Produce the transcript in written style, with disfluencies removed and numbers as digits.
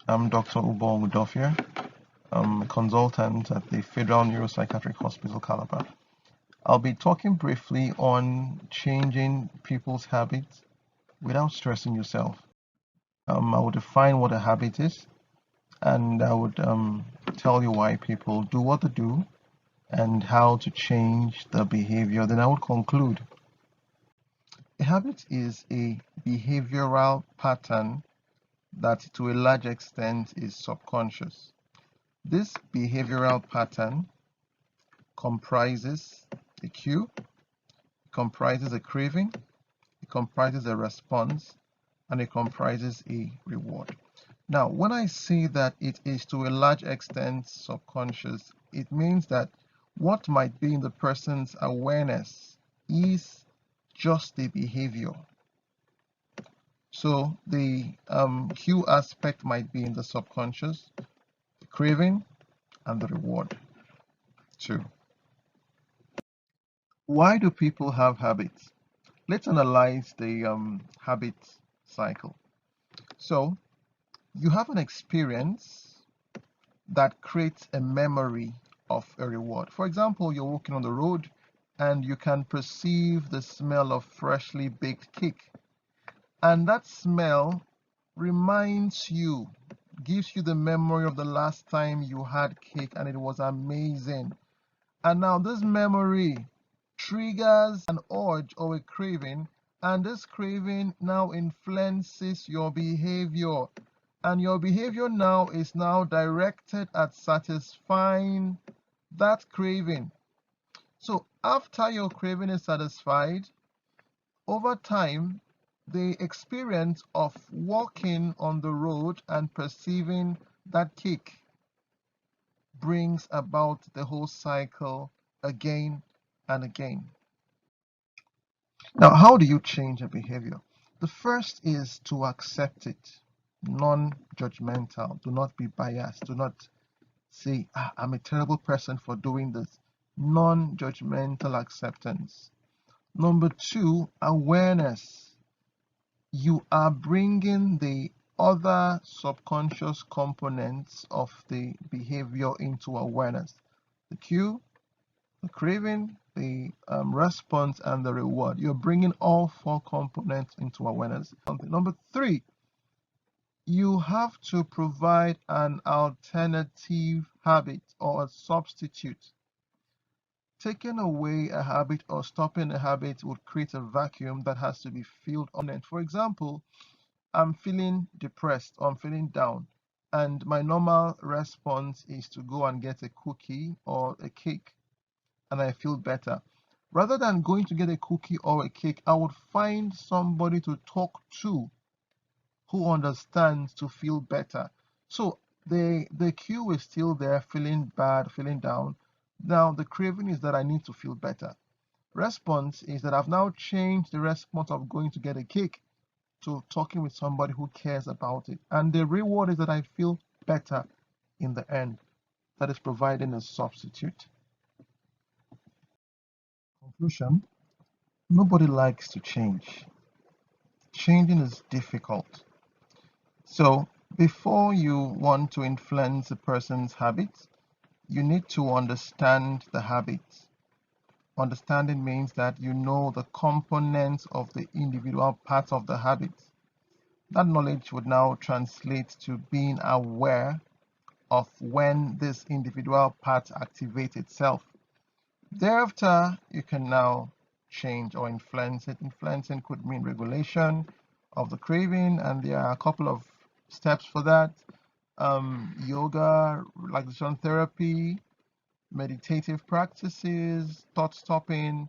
I'm Dr. Ubo Udofia. I'm a consultant at the Federal Neuropsychiatric Hospital, Calabar. I'll be talking briefly on changing people's habits without stressing yourself. I will define what a habit is, and I would tell you why people do what they do and how to change the behavior. Then I would conclude. A habit is a behavioral pattern that to a large extent is subconscious. This behavioral pattern comprises a cue, comprises a craving, it comprises a response, and it comprises a reward. Now, when I say that it is to a large extent subconscious, it means that what might be in the person's awareness is just the behavior. So the cue aspect might be in the subconscious, the craving, and the reward too. Why do people have habits? Let's analyze the habit cycle. So you have an experience that creates a memory of a reward. For example, you're walking on the road and you can perceive the smell of freshly baked cake. And that smell reminds you, gives you the memory of the last time you had cake and it was amazing. And now this memory triggers an urge or a craving, and this craving now influences your behavior. And your behavior now is now directed at satisfying that craving. So after your craving is satisfied, over time, the experience of walking on the road and perceiving that cake brings about the whole cycle again and again. Now, how do you change a behavior? The first is to accept it, non-judgmental. Do not be biased. Do not say, I'm a terrible person for doing this. Non-judgmental acceptance. Number two, awareness. You are bringing the other subconscious components of the behavior into awareness. The cue, the craving, the response, and the reward. You're bringing all four components into awareness. Number three, you have to provide an alternative habit or a substitute. Taking away a habit or stopping a habit would create a vacuum that has to be filled on it. For example, I'm feeling depressed or I'm feeling down, and my normal response is to go and get a cookie or a cake, and I feel better. Rather than going to get a cookie or a cake, I would find somebody to talk to who understands to feel better. So the cue is still there, feeling bad, feeling down. Now the craving is that I need to feel better. Response is that I've now changed the response of going to get a cake to talking with somebody who cares about it. And the reward is that I feel better in the end. That is providing a substitute. Conclusion: nobody likes to change. Changing is difficult. So before you want to influence a person's habits, you need to understand the habits. Understanding means that you know the components of the individual parts of the habits. That knowledge would now translate to being aware of when this individual part activates itself. Thereafter, you can now change or influence it. Influencing could mean regulation of the craving, and there are a couple of steps for that. Yoga, relaxation therapy, meditative practices, thought stopping,